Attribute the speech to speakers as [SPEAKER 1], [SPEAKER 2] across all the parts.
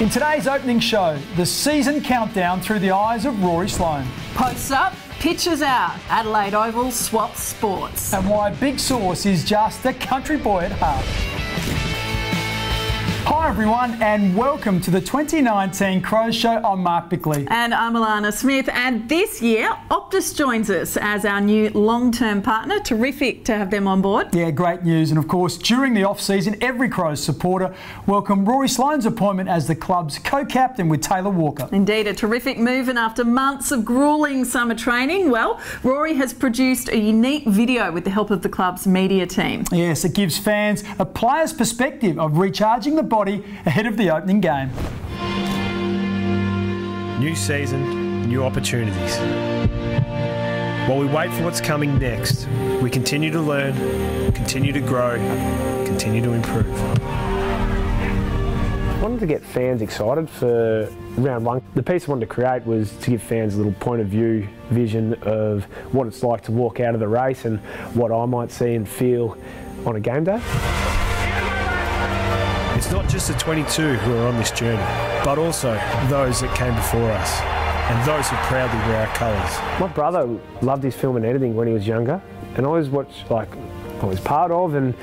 [SPEAKER 1] In today's opening show, the season countdown through the eyes of Rory Sloane.
[SPEAKER 2] Posts up, pitches out. Adelaide Oval swaps sports.
[SPEAKER 1] And why Big Sauce is just a country boy at heart. Hi everyone and welcome to the 2019 Crows Show. I'm Mark Bickley.
[SPEAKER 2] And I'm Alana Smith, and this year Optus joins us as our new long-term partner. Terrific to have them on board.
[SPEAKER 1] Yeah, great news. And of course, during the off-season, every Crows supporter welcomed Rory Sloane's appointment as the club's co-captain with Taylor Walker.
[SPEAKER 2] Indeed, a terrific move, and after months of gruelling summer training, well, Rory has produced a unique video with the help of the club's media team.
[SPEAKER 1] Yes, it gives fans a player's perspective of recharging the body ahead of the opening game.
[SPEAKER 3] New season, new opportunities. While we wait for what's coming next, we continue to learn, continue to grow, continue to improve.
[SPEAKER 4] I wanted to get fans excited for round one. The piece I wanted to create was to give fans a little point of view vision of what it's like to walk out of the race and what I might see and feel on a game day.
[SPEAKER 3] It's not just the 22 who are on this journey, but also those that came before us and those who proudly wear our colours.
[SPEAKER 4] My brother loved his film and editing when he was younger, and I always watched, I was part of and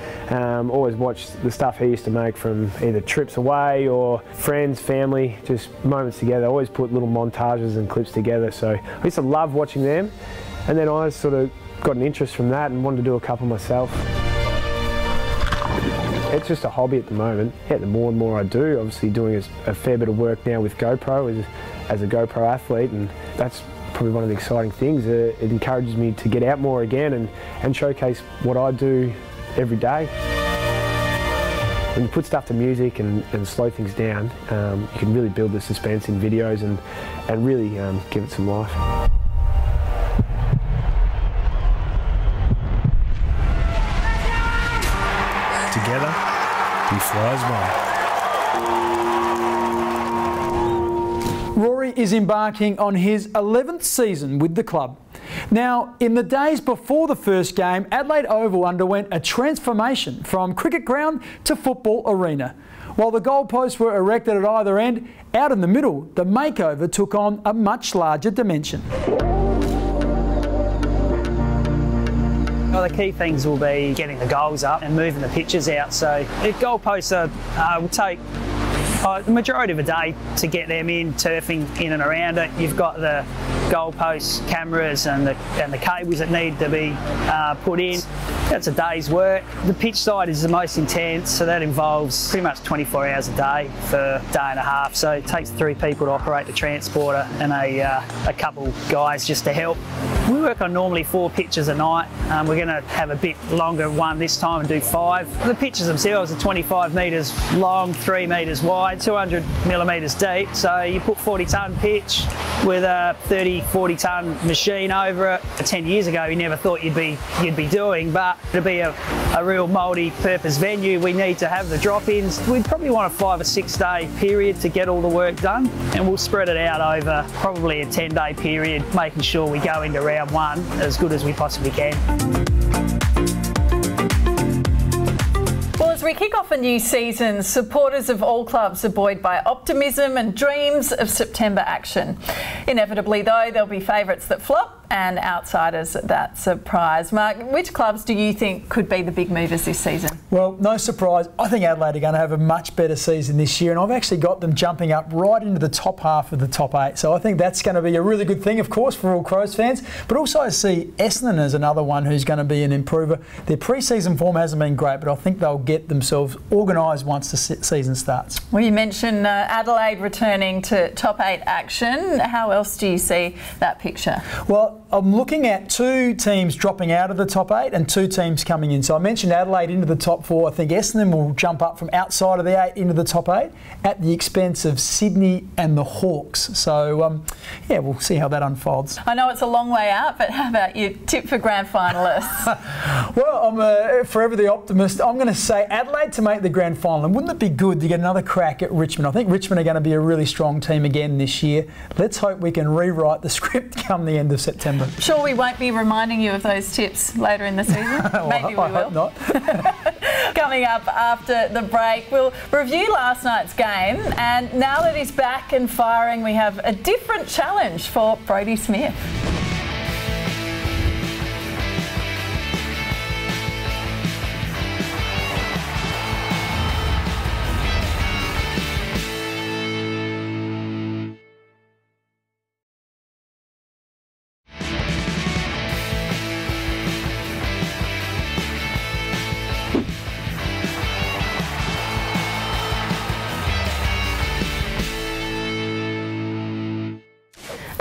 [SPEAKER 4] always watched the stuff he used to make from either trips away or friends, family, just moments together. I always put little montages and clips together, so I used to love watching them, and then I sort of got an interest from that and wanted to do a couple myself. It's just a hobby at the moment. Yeah, the more and more I do, obviously doing a fair bit of work now with GoPro as a GoPro athlete, and that's probably one of the exciting things. It encourages me to get out more again and showcase what I do every day. When you put stuff to music and slow things down, you can really build the suspense in videos and really give it some life.
[SPEAKER 3] Together, we fly as one.
[SPEAKER 1] Rory is embarking on his 11th season with the club. Now, in the days before the first game, Adelaide Oval underwent a transformation from cricket ground to football arena. While the goalposts were erected at either end, out in the middle, the makeover took on a much larger dimension.
[SPEAKER 5] Well, the key things will be getting the goals up and moving the pitches out. So the goalposts will take the majority of a day to get them in, turfing in and around it. You've got the goalpost cameras and the cables that need to be put in. That's a day's work. The pitch side is the most intense, so that involves pretty much 24 hours a day for a day and a half. So it takes 3 people to operate the transporter and a couple guys just to help. We work on normally 4 pitches a night. We're going to have a bit longer one this time and do 5. The pitches themselves are 25 metres long, 3 metres wide, 200 millimetres deep. So you put 40-tonne pitch with a 30-40 tonne machine over it. 10 years ago you never thought you'd be doing, but to be a real multi-purpose venue we need to have the drop-ins. We'd probably want a 5 or 6 day period to get all the work done, and we'll spread it out over probably a 10-day period, making sure we go into round one as good as we possibly can.
[SPEAKER 2] Well, as we kick off a new season, supporters of all clubs are buoyed by optimism and dreams of September action. Inevitably, though, there'll be favourites that flop and outsiders that surprise. Mark, which clubs do you think could be the big movers this season?
[SPEAKER 1] Well, no surprise. I think Adelaide are going to have a much better season this year, and I've actually got them jumping up right into the top half of the top 8. So I think that's going to be a really good thing, of course, for all Crows fans. But also I see Essendon as another one who's going to be an improver. Their pre-season form hasn't been great, but I think they'll get themselves organised once the season starts.
[SPEAKER 2] Well, you mentioned Adelaide returning to top 8 action. How else do you see that picture?
[SPEAKER 1] Well, I'm looking at 2 teams dropping out of the top 8 and 2 teams coming in. So I mentioned Adelaide into the top 4. I think Essendon will jump up from outside of the 8 into the top 8 at the expense of Sydney and the Hawks. So, yeah, we'll see how that unfolds.
[SPEAKER 2] I know it's a long way out, but how about your tip for grand finalists?
[SPEAKER 1] Well, I'm forever the optimist. I'm going to say Adelaide to make the grand final. And wouldn't it be good to get another crack at Richmond? I think Richmond are going to be a really strong team again this year. Let's hope we can rewrite the script come the end of September.
[SPEAKER 2] Sure, we won't be reminding you of those tips later in the season. Maybe we will.
[SPEAKER 1] I hope not.
[SPEAKER 2] Coming up after the break, we'll review last night's game, and now that he's back and firing, we have a different challenge for Brodie Smith.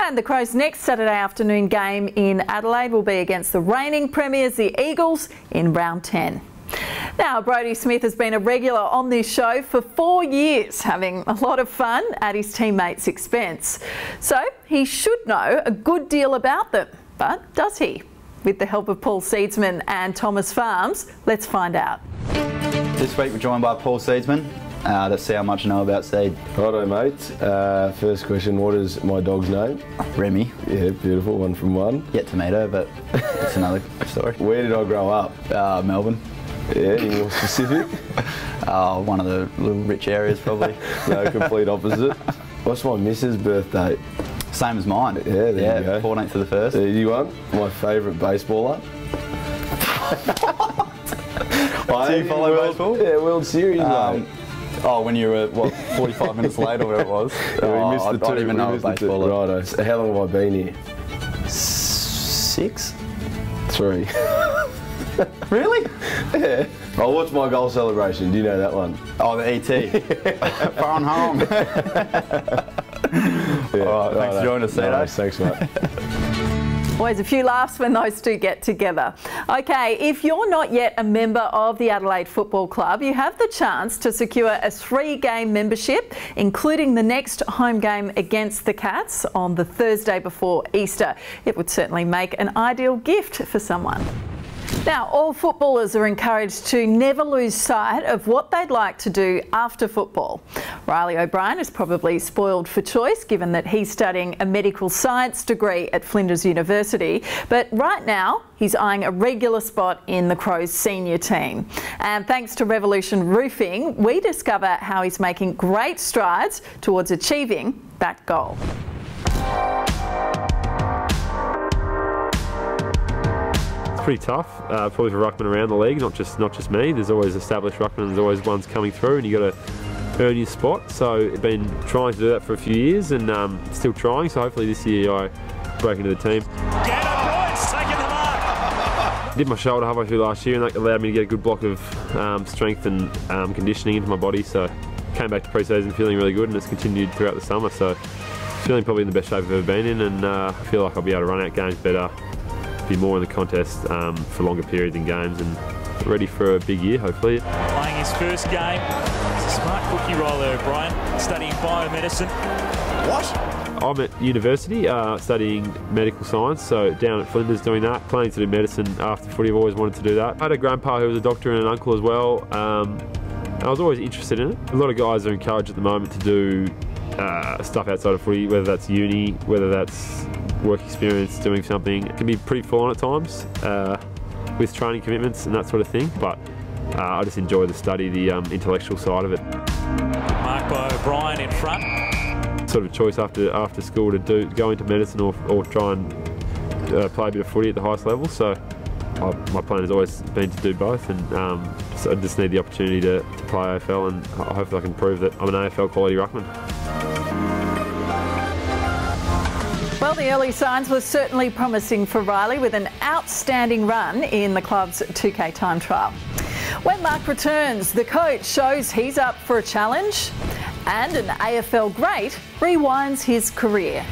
[SPEAKER 2] And the Crows' next Saturday afternoon game in Adelaide will be against the reigning premiers, the Eagles, in round 10. Now, Brodie Smith has been a regular on this show for 4 years, having a lot of fun at his teammates' expense. So he should know a good deal about them, but does he? With the help of Paul Seedsman and Thomas Farms, let's find out.
[SPEAKER 6] This week we're joined by Paul Seedsman. Let's see how much I know about seed.
[SPEAKER 7] Righto, mate. First question, what is my dog's name?
[SPEAKER 6] Remy.
[SPEAKER 7] Yeah, beautiful, 1 from 1.
[SPEAKER 6] Yet to meet her, but it's another story.
[SPEAKER 7] Where did I grow up?
[SPEAKER 6] Melbourne.
[SPEAKER 7] Yeah, any more specific?
[SPEAKER 6] One of the little rich areas, probably.
[SPEAKER 7] No, complete opposite. What's my missus' birthday?
[SPEAKER 6] Same as mine.
[SPEAKER 7] Yeah, there you go.
[SPEAKER 6] 14th of the 1st.
[SPEAKER 7] 31. My favourite baseballer.
[SPEAKER 6] Do you follow baseball?
[SPEAKER 7] Yeah, World Series, mate.
[SPEAKER 6] Oh, when you were, 45 minutes late or whatever it was?
[SPEAKER 7] Yeah, we missed the two.
[SPEAKER 6] I don't even know what baseball is.
[SPEAKER 7] Righto. So how long have I been here?
[SPEAKER 6] 6?
[SPEAKER 7] 3.
[SPEAKER 6] Really?
[SPEAKER 7] Yeah. I watched my goal celebration. Do you know that one?
[SPEAKER 6] Oh, the ET. Far on home.
[SPEAKER 7] Yeah,
[SPEAKER 6] all right, thanks for joining us,
[SPEAKER 7] no,
[SPEAKER 6] Sato.
[SPEAKER 7] thanks, mate.
[SPEAKER 2] Always a few laughs when those two get together. Okay, if you're not yet a member of the Adelaide Football Club, you have the chance to secure a 3-game membership, including the next home game against the Cats on the Thursday before Easter. It would certainly make an ideal gift for someone. Now, all footballers are encouraged to never lose sight of what they'd like to do after football. Riley O'Brien is probably spoiled for choice, given that he's studying a medical science degree at Flinders University. But right now, he's eyeing a regular spot in the Crows senior team. And thanks to Revolution Roofing, we discover how he's making great strides towards achieving that goal.
[SPEAKER 8] Pretty tough, probably for ruckmen around the league, not just me. There's always established ruckmen, there's always ones coming through, and you got to earn your spot. So I've been trying to do that for a few years, and still trying. So hopefully this year I break into the team.
[SPEAKER 9] Taking the mark.
[SPEAKER 8] Did my shoulder halfway through last year, and that allowed me to get a good block of strength and conditioning into my body. So came back to pre-season feeling really good, and it's continued throughout the summer. So feeling probably in the best shape I've ever been in, and I feel like I'll be able to run out games better, be more in the contest for longer periods in games, and ready for a big year hopefully.
[SPEAKER 9] Playing his first game. It's a smart cookie roller, O'Brien, studying biomedicine. What?
[SPEAKER 8] I'm at university studying medical science, so down at Flinders doing that, planning to do medicine after footy. I've always wanted to do that. I had a grandpa who was a doctor and an uncle as well, and I was always interested in it. A lot of guys are encouraged at the moment to do stuff outside of footy, whether that's uni, whether that's work experience, doing something. It can be pretty full on at times with training commitments and that sort of thing, but I just enjoy the study, the intellectual side of it.
[SPEAKER 9] Mark by O'Brien in front.
[SPEAKER 8] Sort of choice after school to go into medicine or try and play a bit of footy at the highest level, so my plan has always been to do both, and so I just need the opportunity to play AFL, and hopefully I can prove that I'm an AFL quality ruckman.
[SPEAKER 2] Well, the early signs were certainly promising for Riley, with an outstanding run in the club's 2K time trial. When Mark returns, the coach shows he's up for a challenge, and an AFL great rewinds his career.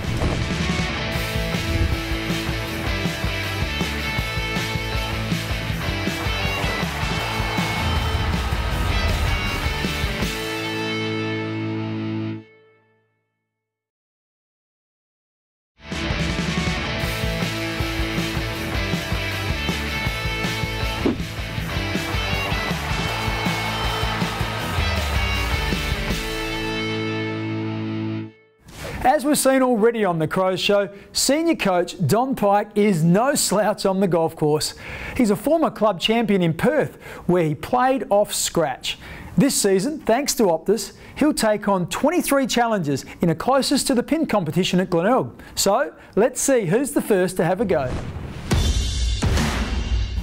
[SPEAKER 1] As we've seen already on the Crows show, senior coach Don Pyke is no slouch on the golf course. He's a former club champion in Perth, where he played off scratch. This season, thanks to Optus, he'll take on 23 challengers in a closest to the pin competition at Glenelg. So, let's see who's the first to have a go.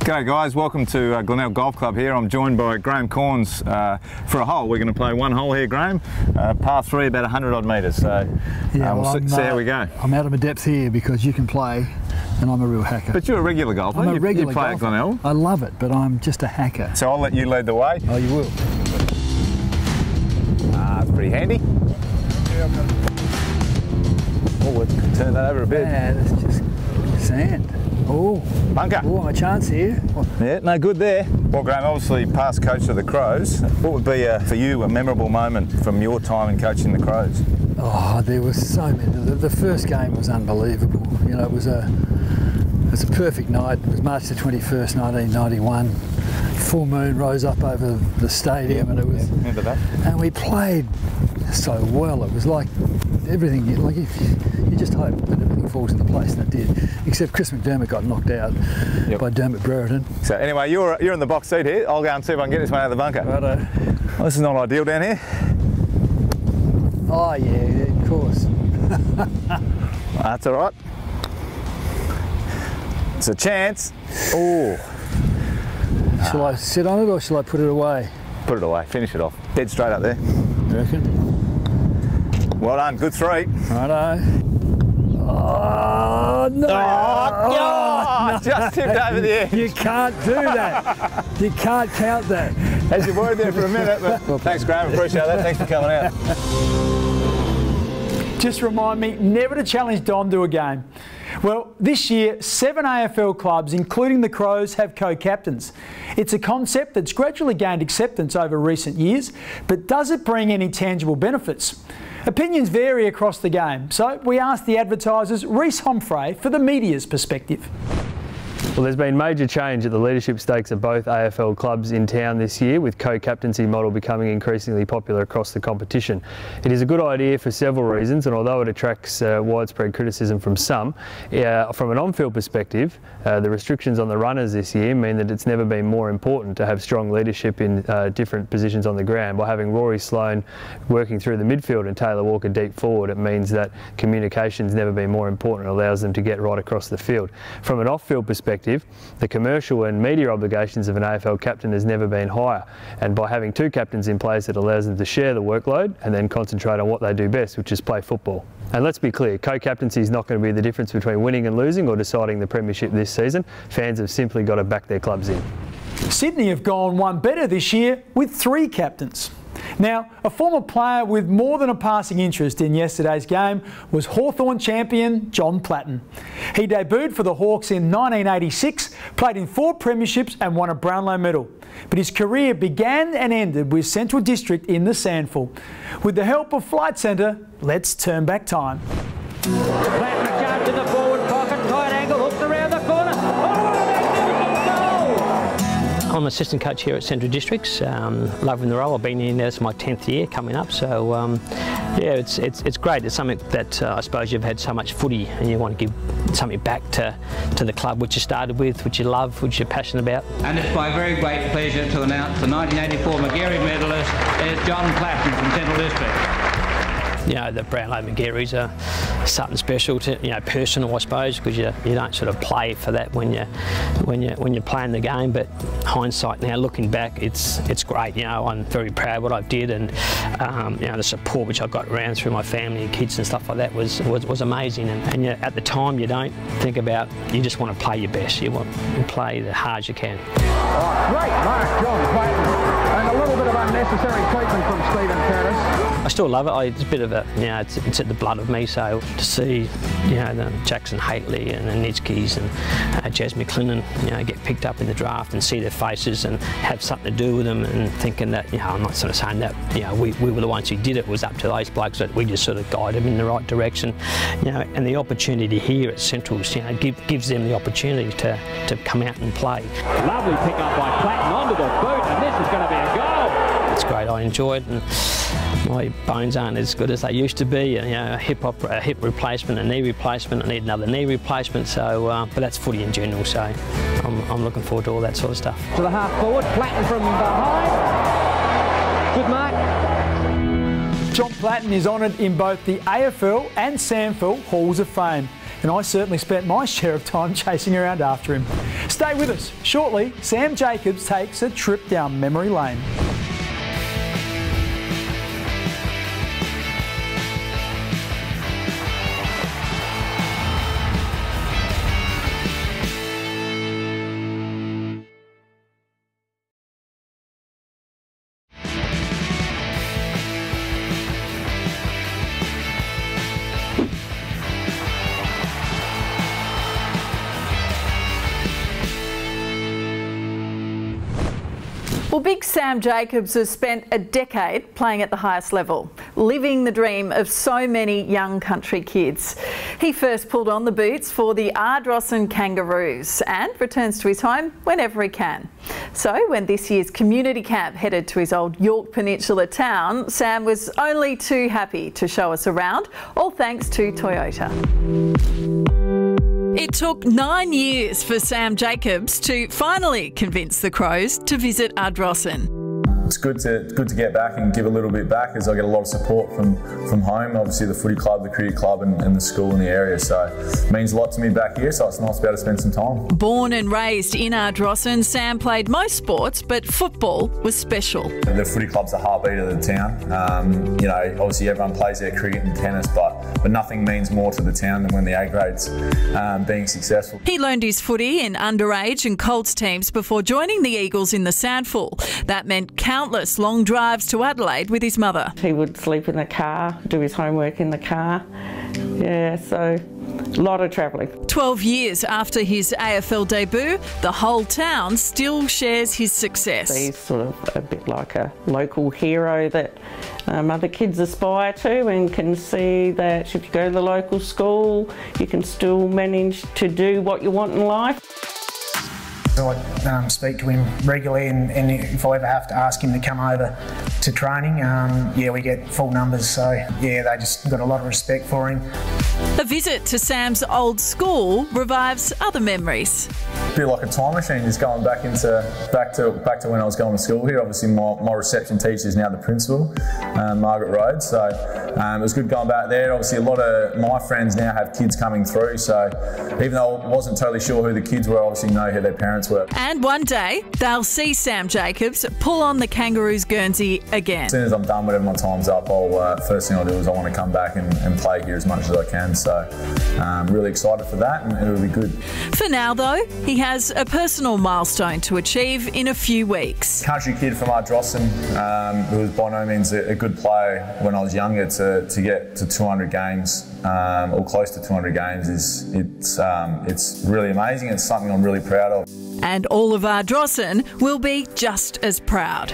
[SPEAKER 10] G'day guys, welcome to Glenelg Golf Club here. I'm joined by Graham Corns for a hole. We're going to play one hole here, Graham. Par 3, about 100 odd metres. So
[SPEAKER 11] yeah,
[SPEAKER 10] we'll see how we go.
[SPEAKER 11] I'm out of my depth here because you can play and I'm a real hacker.
[SPEAKER 10] But you're a regular golfer.
[SPEAKER 11] I'm a regular
[SPEAKER 10] you play
[SPEAKER 11] golfer.
[SPEAKER 10] at Glenelg.
[SPEAKER 11] I love it, but I'm just a hacker.
[SPEAKER 10] So I'll let you lead the way.
[SPEAKER 11] Oh, you will.
[SPEAKER 10] It's pretty handy. Oh, let's turn that over a bit.
[SPEAKER 11] Yeah, that's just sand. Oh,
[SPEAKER 10] bunker.
[SPEAKER 11] Oh, my chance here.
[SPEAKER 10] Yeah, no good there. Well, Graham, obviously past coach of the Crows. What would be for you a memorable moment from your time in coaching the Crows?
[SPEAKER 11] Oh, there was so many. The first game was unbelievable. You know, it was a perfect night. It was March the 21st, 1991. Full moon rose up over the stadium, and it was.
[SPEAKER 10] Remember that?
[SPEAKER 11] And we played so well. It was like everything. Like you just hope that everything falls into place, and it did. Except Chris McDermott got knocked out by Dermot Brereton.
[SPEAKER 10] So anyway, you're in the box seat here. I'll go and see if I can get this one out of the bunker.
[SPEAKER 11] Righto.
[SPEAKER 10] Well, this is not ideal down here.
[SPEAKER 11] Oh yeah, of course.
[SPEAKER 10] That's all right. It's a chance. Oh.
[SPEAKER 11] Shall I sit on it or shall I put it away?
[SPEAKER 10] Put it away. Finish it off. Dead straight up there.
[SPEAKER 11] You reckon?
[SPEAKER 10] Well done. Good 3.
[SPEAKER 11] Righto. Oh no!
[SPEAKER 10] Oh,
[SPEAKER 11] no.
[SPEAKER 10] Just tipped over the edge.
[SPEAKER 11] You can't do that. You can't count that.
[SPEAKER 10] As you worried there for a minute, but well, thanks, Graham. Appreciate that. Thanks for coming out.
[SPEAKER 1] Just remind me never to challenge Don to a game. Well, this year, 7 AFL clubs, including the Crows, have co-captains. It's a concept that's gradually gained acceptance over recent years, but does it bring any tangible benefits? Opinions vary across the game, so we asked the advertisers Reece Homfray for the media's perspective.
[SPEAKER 8] Well, there's been major change at the leadership stakes of both AFL clubs in town this year, with co-captaincy model becoming increasingly popular across the competition. It is a good idea for several reasons, and although it attracts widespread criticism from some, from an on-field perspective, the restrictions on the runners this year mean that it's never been more important to have strong leadership in different positions on the ground. By having Rory Sloane working through the midfield and Taylor Walker deep forward, it means that communication's never been more important. It allows them to get right across the field. From an off-field perspective, the commercial and media obligations of an AFL captain has never been higher, and by having 2 captains in place, it allows them to share the workload and then concentrate on what they do best, which is play football. And let's be clear, co-captaincy is not going to be the difference between winning and losing or deciding the premiership this season. Fans have simply got to back their clubs in.
[SPEAKER 1] Sydney have gone one better this year with 3 captains. Now, a former player with more than a passing interest in yesterday's game was Hawthorn champion John Platten. He debuted for the Hawks in 1986, played in 4 premierships and won a Brownlow medal. But his career began and ended with Central District in the Sandful. With the help of Flight Centre, let's turn back time.
[SPEAKER 12] Platten a charge to the forward pocket, tight angle, hooks around the corner. I'm assistant coach here at Central Districts, loving the role. I've been in there, it's my 10th year coming up, so yeah, it's great. It's something that I suppose you've had so much footy and you want to give something back to the club which you started with, which you love, which you're passionate about.
[SPEAKER 13] And it's my very great pleasure to announce the 1984 Magarey medalist is John Platten from Central District.
[SPEAKER 12] You know, the Brownlow Magarys are something special to, you know, personal, I suppose, because you don't sort of play for that when you're playing the game. But hindsight now, looking back, it's great. You know, I'm very proud of what I did, and you know, the support which I got around through my family and kids and stuff like that was amazing. And you, at the time, you don't think about, you just want to play your best. You want to play the hard as you can.
[SPEAKER 14] Great mark, John Platten, and a little bit of unnecessary treatment from Stephen Curtis.
[SPEAKER 12] I still love it. It's a bit of a, you know, it's at the blood of me. So to see, you know, the Jackson Haitley and the Nitskis and Jazz McLennan, you know, get picked up in the draft and see their faces and have something to do with them, and thinking that, you know, I'm not sort of saying that, you know, we were the ones who did it. It was up to those blokes, that we just sort of guide them in the right direction, you know. And the opportunity here at Central's, you know, gives them the opportunity to come out and play.
[SPEAKER 9] Lovely pick up by Platten onto the boot, and this is going to be a goal.
[SPEAKER 12] It's great. I enjoy it. And my bones aren't as good as they used to be. You know, a hip replacement, a knee replacement. I need another knee replacement. So, but that's footy in general. So, I'm looking forward to all that sort of stuff.
[SPEAKER 14] To the half forward, Platten from behind. Good mark.
[SPEAKER 1] John Platten is honoured in both the AFL and SANFL Halls of Fame, and I certainly spent my share of time chasing around after him. Stay with us. Shortly, Sam Jacobs takes a trip down memory lane.
[SPEAKER 2] Well, big Sam Jacobs has spent a decade playing at the highest level, living the dream of so many young country kids. He first pulled on the boots for the Ardrossan Kangaroos and returns to his home whenever he can. So when this year's community camp headed to his old York Peninsula town, Sam was only too happy to show us around, all thanks to Toyota. It took 9 years for Sam Jacobs to finally convince the Crows to visit Ardrossan.
[SPEAKER 15] It's good to get back and give a little bit back, as I get a lot of support from home, obviously the footy club, the cricket club and the school in the area, so it means a lot to me back here, so it's nice to be able to spend some time.
[SPEAKER 2] Born and raised in Ardrossan, Sam played most sports, but football was special.
[SPEAKER 15] The footy club's the heartbeat of the town. You know, obviously everyone plays their cricket and tennis, but nothing means more to the town than when the A grade's being successful.
[SPEAKER 2] He learned his footy in underage and Colts teams before joining the Eagles in the SANFL. That meant countless long drives to Adelaide with his mother.
[SPEAKER 16] He would sleep in the car, do his homework in the car. Yeah, so a lot of travelling.
[SPEAKER 2] 12 years after his AFL debut, the whole town still shares his success.
[SPEAKER 16] He's sort of a bit like a local hero that other kids aspire to, and can see that if you go to the local school, you can still manage to do what you want in life.
[SPEAKER 17] I speak to him regularly, and if I ever have to ask him to come over to training, yeah, we get full numbers, so yeah, they just got a lot of respect for him.
[SPEAKER 2] A visit to Sam's old school revives other memories.
[SPEAKER 15] A bit like a time machine, just going back to when I was going to school here. Obviously my reception teacher is now the principal, Margaret Rhodes, so it was good going back there. Obviously a lot of my friends now have kids coming through, so even though I wasn't totally sure who the kids were, I obviously know who their parents were.
[SPEAKER 2] And one day they'll see Sam Jacobs pull on the Kangaroos Guernsey again.
[SPEAKER 15] As soon as I'm done, whatever my time's up, first thing I'll do is I want to come back and play here as much as I can. So I'm really excited for that, and it'll be good.
[SPEAKER 2] For now though, he has a personal milestone to achieve in a few weeks.
[SPEAKER 15] Country kid from Ardrossan, who was by no means a good player when I was younger, to get to 200 games or close to 200 games it's really amazing. It's something I'm really proud of.
[SPEAKER 2] And all of Ardrossan will be just as proud.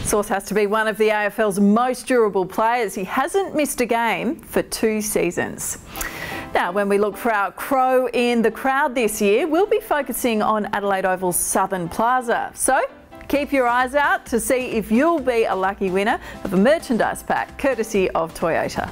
[SPEAKER 2] Source has to be one of the AFL's most durable players. He hasn't missed a game for 2 seasons. Now, when we look for our Crow in the crowd this year, we'll be focusing on Adelaide Oval's Southern Plaza. So keep your eyes out to see if you'll be a lucky winner of a merchandise pack courtesy of Toyota.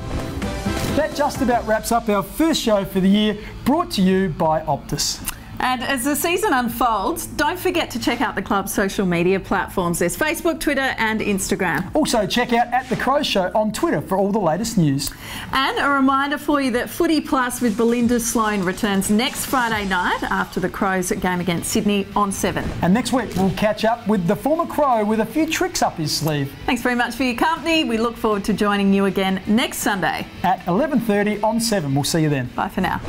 [SPEAKER 1] That just about wraps up our first show for the year, brought to you by Optus.
[SPEAKER 2] And as the season unfolds, don't forget to check out the club's social media platforms. There's Facebook, Twitter and Instagram.
[SPEAKER 1] Also check out @The Crow Show on Twitter for all the latest news.
[SPEAKER 2] And a reminder for you that Footy Plus with Belinda Sloane returns next Friday night after the Crows game against Sydney on 7.
[SPEAKER 1] And next week we'll catch up with the former Crow with a few tricks up his sleeve.
[SPEAKER 2] Thanks very much for your company. We look forward to joining you again next Sunday
[SPEAKER 1] at 11:30 on 7. We'll see you then.
[SPEAKER 2] Bye for now.